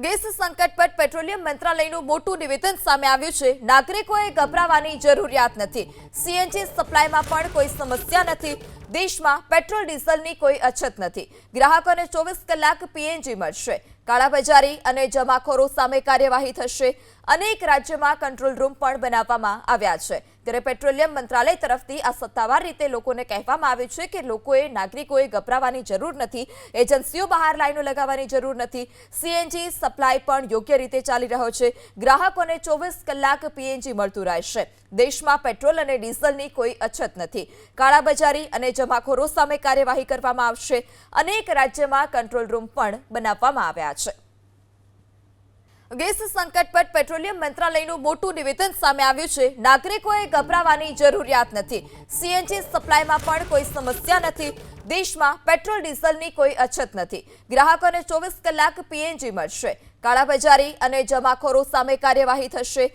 Gas સંકટ પર petroleum મંત્રાલયનું મોટું નિવેદન સામે આવ્યું છે। નાગરિકોએ ગભરાવાની જરૂરિયાત નથી। સીએનજી સપ્લાયમાં પણ કોઈ સમસ્યા નથી। દેશમાં પેટ્રોલ ડીઝલની કોઈ અછત નથી। ગ્રાહકોને 24 કલાક પીએનજી મળશે। કાળાબજારી અને જમાખોરો સામે કાર્યવાહી થશે। અનેક રાજ્યોમાં કંટ્રોલ રૂમ પણ બનાવવામાં આવ્યા છે। ત્યારે પેટ્રોલિયમ મંત્રાલય તરફથી આ સત્તાવાર રીતે લોકોને કહેવામાં આવ્યું છે કે નાગરિકોએ ગભરાવાની જરૂર નથી। એજન્સીઓ બહાર લાઈનો લગાવવાની જરૂર નથી। સીએનજી સપ્લાય પણ યોગ્ય રીતે ચાલી રહ્યો છે। ગ્રાહકોને 24 કલાક પીએનજી મળતું રહેશે। દેશમાં પેટ્રોલ અને ડીઝલની કોઈ અછત નથી। કાળાબજારી અને જમાખોરો સામે કાર્યવાહી કરવામાં આવશે। અનેક રાજ્યોમાં કંટ્રોલ રૂમ પણ બનાવવામાં આવ્યા છે। ગેસ સંકટ પર પેટ્રોલિયમ મંત્રાલયનું મોટું નિવેદન સામે આવ્યું છે। નાગરિકોએ ગભરાવાની જરૂરિયાત નથી। સીએનજી સપ્લાયમાં પણ કોઈ સમસ્યા નથી। દેશમાં પેટ્રોલ ડીઝલની કોઈ અછત નથી। ગ્રાહકોને 24 કલાક પીએનજી મળશે। કાળાબજારી અને જમાખોરો સામે કાર્યવાહી થશે।